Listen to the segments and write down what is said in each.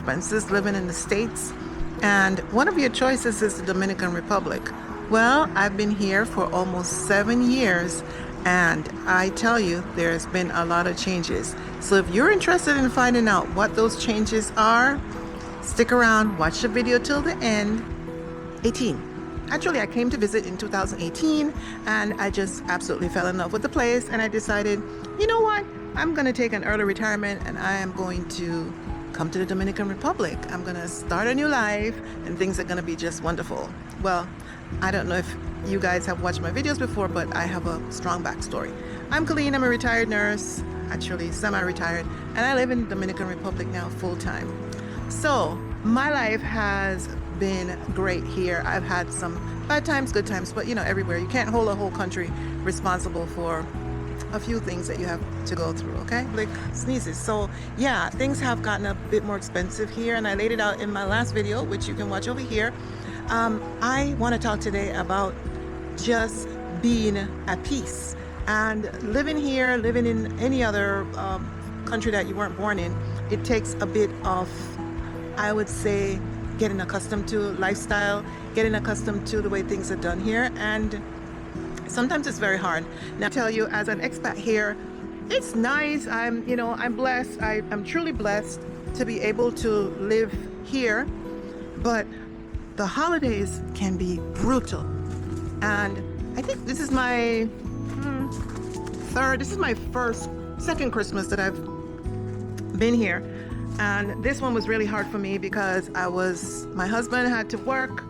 expenses living in the States, and one of your choices is the Dominican Republic. Well, I've been here for almost 7 years, and I tell you, there's been a lot of changes. So if you're interested in finding out what those changes are, stick around, watch the video till the end. 18. Actually, I came to visit in 2018, and I just absolutely fell in love with the place, and I decided, you know what? I'm going to take an early retirement, and I am going to come to the Dominican Republic. I'm going to start a new life, and things are going to be just wonderful. Well, I don't know if you guys have watched my videos before, but I have a strong backstory. I'm Colleen. I'm a retired nurse, actually semi-retired, and I live in the Dominican Republic now full-time. So my life has been great here. I've had some bad times, good times, but everywhere. You can't hold a whole country responsible for a few things that you have to go through, okay? Like sneezes. So yeah, things have gotten a bit more expensive here, and I laid it out in my last video, which you can watch over here. I want to talk today about just being at peace and living here, living in any other country that you weren't born in. It takes a bit of, I would say, getting accustomed to lifestyle, getting accustomed to the way things are done here, and sometimes it's very hard. Now, I tell you, as an expat here, it's nice. I'm blessed. I'm truly blessed to be able to live here, but the holidays can be brutal. And I think this is my second Christmas that I've been here. And this one was really hard for me because my husband had to work,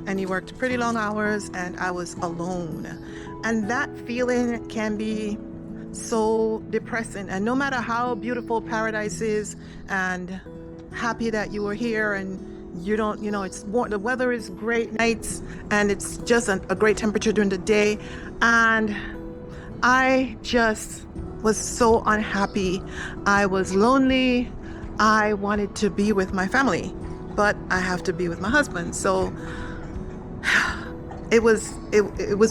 and he worked pretty long hours, and I was alone. And that feeling can be so depressing. And no matter how beautiful paradise is and happy that you were here, and it's warm, the weather is great nights, and it's just a great temperature during the day. And I just was so unhappy. I was lonely. I wanted to be with my family, but I have to be with my husband. So it was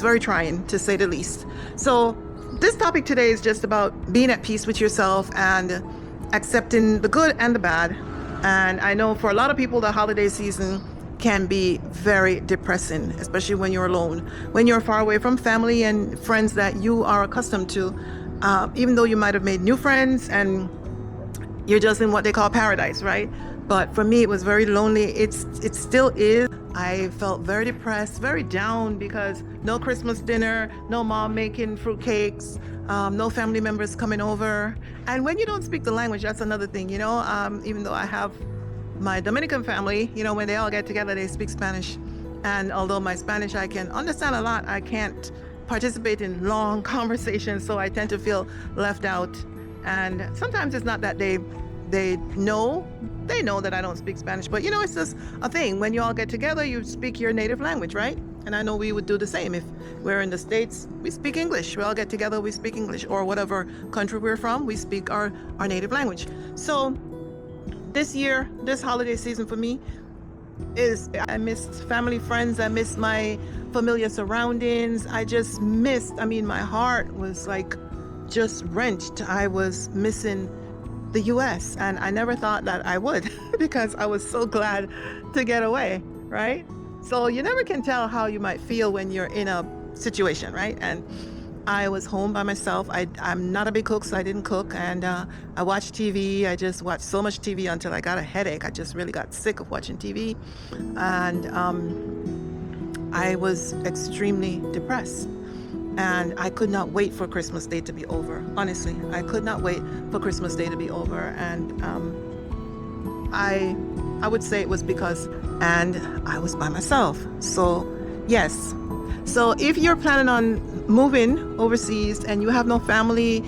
very trying, to say the least. So this topic today is just about being at peace with yourself and accepting the good and the bad. And I know for a lot of people, the holiday season can be very depressing, especially when you're alone, when you're far away from family and friends that you are accustomed to, even though you might have made new friends and you're just in what they call paradise, right? But for me, it was very lonely. It still is. I felt very depressed, very down, because no Christmas dinner, no mom making fruitcakes, no family members coming over. And when you don't speak the language, that's another thing, even though I have my Dominican family, when they all get together, they speak Spanish. And although my Spanish, I can understand a lot, I can't participate in long conversations, so I tend to feel left out. And sometimes it's not that they know that I don't speak Spanish, but it's just a thing. When you all get together, you speak your native language, right? And I know we would do the same if we're in the States. We speak English. We all get together, we speak English, or whatever country we're from, we speak our native language. So this year, this holiday season for me I missed family, friends. I missed my familiar surroundings. I just missed, my heart was like just wrenched. I was missing the US, and I never thought that I would because I was so glad to get away, right? So you never can tell how you might feel when you're in a situation, right? And I was home by myself. I'm not a big cook, so I didn't cook, and I watched TV. I just watched so much TV until I got a headache. I just really got sick of watching TV, and I was extremely depressed. And I could not wait for Christmas Day to be over. Honestly, I could not wait for Christmas Day to be over. And I would say it was because I was by myself. So yes. So if you're planning on moving overseas and you have no family,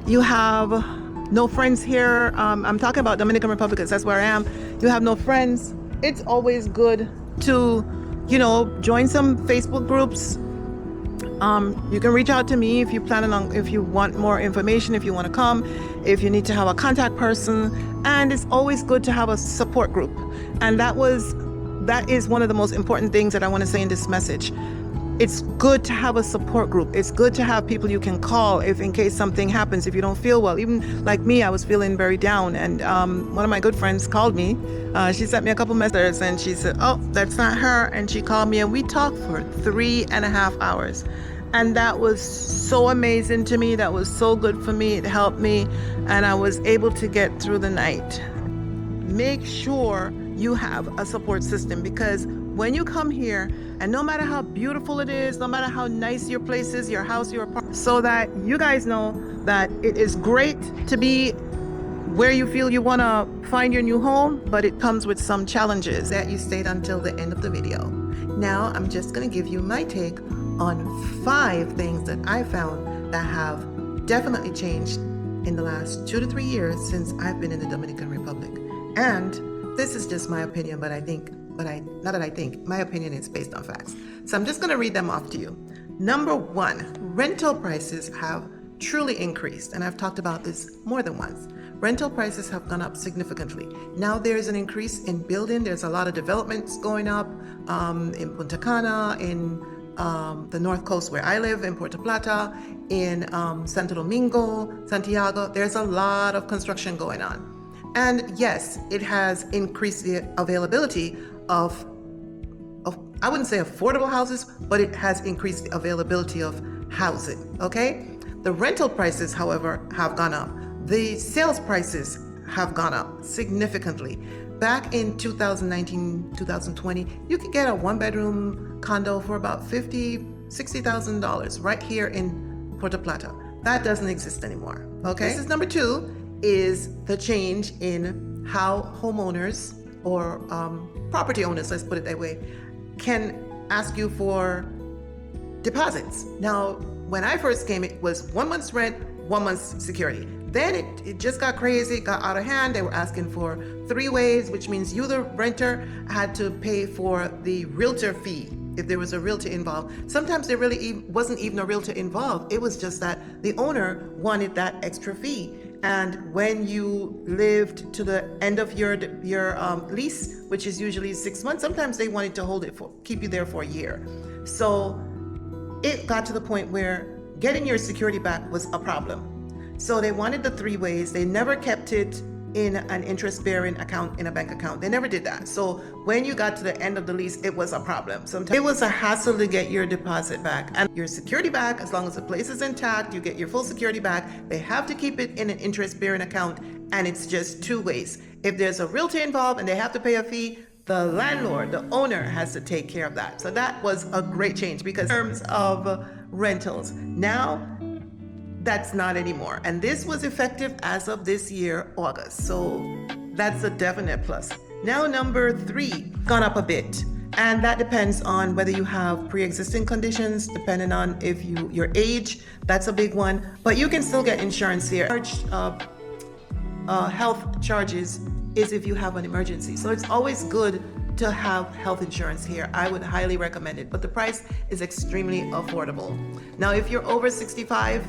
you have no friends here, I'm talking about Dominican Republic because that's where I am. You have no friends. It's always good to, join some Facebook groups. You can reach out to me if you want more information, if you want to come, if you need to have a contact person. And it's always good to have a support group. And that is one of the most important things that I want to say in this message. it's good to have a support group. It's good to have people you can call if in case something happens, if you don't feel well. Even like me, I was feeling very down, and one of my good friends called me. She sent me a couple messages, and she said, oh, that's not her. And she called me, and we talked for 3.5 hours. And that was so amazing to me. That was so good for me. It helped me, and I was able to get through the night. Make sure you have a support system, because when you come here, and no matter how beautiful it is, no matter how nice your place is, your house, your apartment, so that you guys know that it is great to be where you feel you want to find your new home, but it comes with some challenges. That you stayed until the end of the video. Now I'm just going to give you my take on 5 things that I found that have definitely changed in the last 2 to 3 years since I've been in the Dominican Republic. And this is just my opinion, but my opinion is based on facts. So I'm just going to read them off to you. Number 1, rental prices have truly increased. And I've talked about this more than once. Rental prices have gone up significantly. Now there's an increase in building. There's a lot of developments going up in Punta Cana, in the North Coast where I live, in Puerto Plata, in Santo Domingo, Santiago. There's a lot of construction going on. And yes, it has increased the availability of I wouldn't say affordable houses, but it has increased the availability of housing, okay? The rental prices, however, have gone up. The sales prices have gone up significantly. Back in 2019, 2020, you could get a 1-bedroom condo for about $50,000-$60,000 right here in Puerto Plata. That doesn't exist anymore, okay? This is number 2, is the change in how homeowners or property owners, let's put it that way, can ask you for deposits. Now, when I first came, it was 1 month's rent, 1 month's security. Then it just got crazy, it got out of hand. They were asking for 3 ways, which means you, the renter, had to pay for the realtor fee if there was a realtor involved. Sometimes there really wasn't even a realtor involved. It was just that the owner wanted that extra fee. And when you lived to the end of your lease, which is usually 6 months, sometimes they wanted to keep you there for a year. So it got to the point where getting your security back was a problem. So they wanted the 3 ways. They never kept it in an interest-bearing account in a bank account. They never did that. So when you got to the end of the lease, it was a problem. Sometimes it was a hassle to get your deposit back and your security back. As long as the place is intact, you get your full security back. They have to keep it in an interest-bearing account, and it's just 2 ways. If there's a realtor involved and they have to pay a fee, the landlord, the owner, has to take care of that. So that was a great change, because in terms of rentals, now that's not anymore. And this was effective as of this year, August. So that's a definite plus. Now, number 3, gone up a bit. And that depends on whether you have pre-existing conditions, depending on if your age, that's a big one. But you can still get insurance here. Health charges is if you have an emergency. So it's always good to have health insurance here. I would highly recommend it, but the price is extremely affordable. Now, if you're over 65,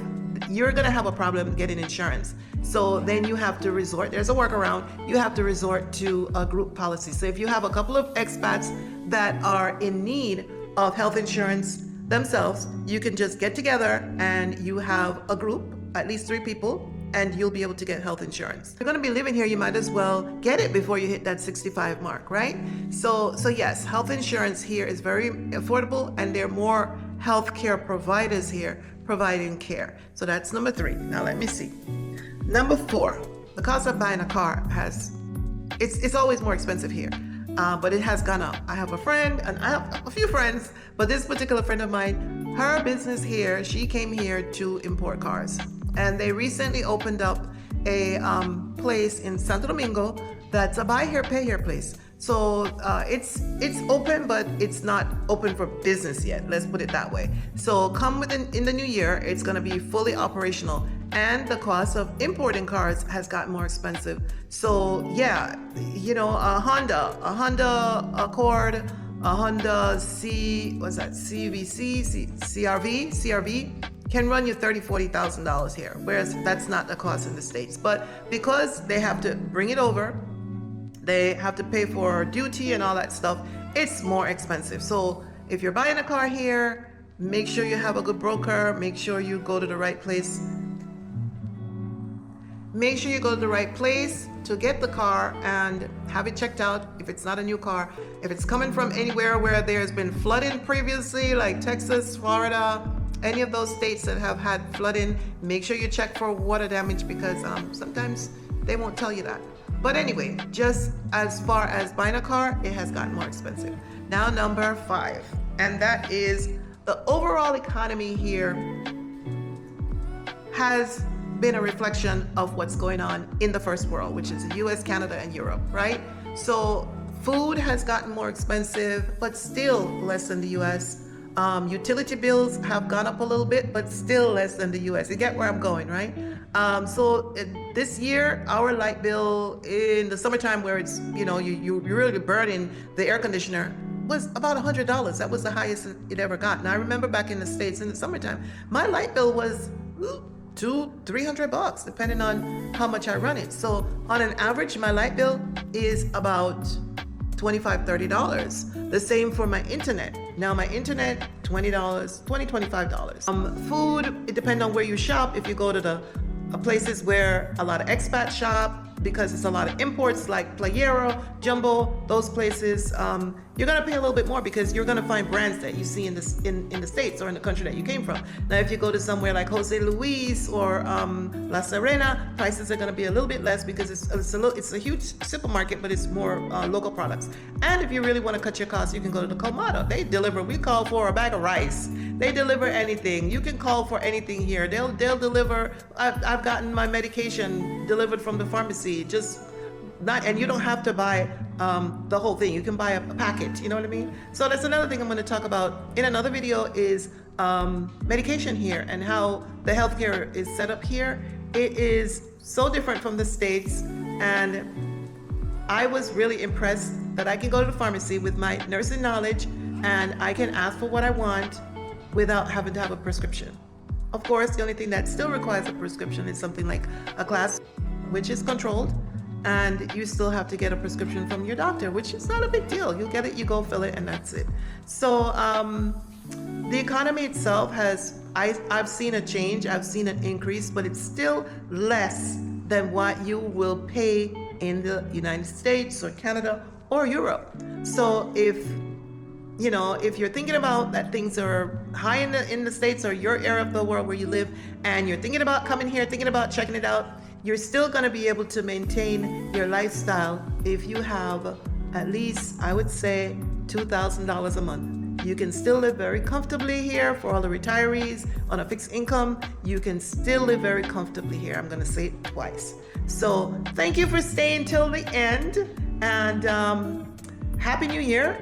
you're gonna have a problem getting insurance. So then you have to there's a workaround, you have to resort to a group policy. So if you have a couple of expats that are in need of health insurance themselves, you can just get together and you have a group, at least 3 people, and you'll be able to get health insurance. If you're gonna be living here, you might as well get it before you hit that 65 mark, right? So yes, health insurance here is very affordable, and there are more healthcare providers here providing care. So that's number 3. Now let me see. Number 4, the cost of buying a car it's always more expensive here, but it has gone up. I have a friend, and I have a few friends, but this particular friend of mine, her business here, she came here to import cars. And they recently opened up a place in Santo Domingo that's a buy here, pay here place. So it's open, but it's not open for business yet. Let's put it that way. So come in the new year, it's going to be fully operational, and the cost of importing cars has gotten more expensive. So yeah, you know, a Honda Accord, a Honda CRV can run you $30,000-$40,000 here, whereas that's not the cost in the States. But because they have to bring it over, they have to pay for duty and all that stuff, it's more expensive. So if you're buying a car here, make sure you have a good broker. Make sure you go to the right place. Make sure you go to the right place to get the car and have it checked out if it's not a new car. If it's coming from anywhere where there's been flooding previously, like Texas, Florida, any of those states that have had flooding, make sure you check for water damage, because sometimes they won't tell you that. But anyway, just as far as buying a car, it has gotten more expensive. Now, number 5, and that is the overall economy here has been a reflection of what's going on in the first world, which is the US, Canada, and Europe, right? So food has gotten more expensive, but still less than the US. Utility bills have gone up a little bit, but still less than the US. You get where I'm going, right? This year, our light bill in the summertime, where it's, you're really burning the air conditioner, was about $100. That was the highest it ever got. And I remember back in the States in the summertime, my light bill was $200-300, depending on how much I run it. So on an average, my light bill is about $25-30. The same for my internet. Now my internet, $20-25. Food, it depends on where you shop. If you go to the places where a lot of expats shop, because it's a lot of imports like Playero, Jumbo, those places, you're gonna pay a little bit more, because you're gonna find brands that you see in the States or in the country that you came from. Now, if you go to somewhere like Jose Luis or La Serena, prices are gonna be a little bit less, because it's a huge supermarket, but it's more local products. And if you really wanna cut your costs, you can go to the Colmado. They deliver. We call for a bag of rice. They deliver anything. You can call for anything here. They'll deliver. I've gotten my medication delivered from the pharmacy. And you don't have to buy the whole thing. You can buy a packet, you know what I mean? So that's another thing I'm going to talk about in another video, is medication here and how the healthcare is set up here. It is so different from the States, and I was really impressed that I can go to the pharmacy with my nursing knowledge and I can ask for what I want without having to have a prescription. Of course, the only thing that still requires a prescription is something like a class, which is controlled, and you still have to get a prescription from your doctor, which is not a big deal. You get it, you go fill it, and that's it. So the economy itself I've seen a change, I've seen an increase, but it's still less than what you will pay in the United States or Canada or Europe. So if you're thinking about that things are high in the States or your area of the world where you live, and you're thinking about coming here, thinking about checking it out, you're still going to be able to maintain your lifestyle if you have at least, I would say, $2,000 a month. You can still live very comfortably here. For all the retirees on a fixed income, you can still live very comfortably here. I'm going to say it twice. So thank you for staying till the end, and Happy New Year.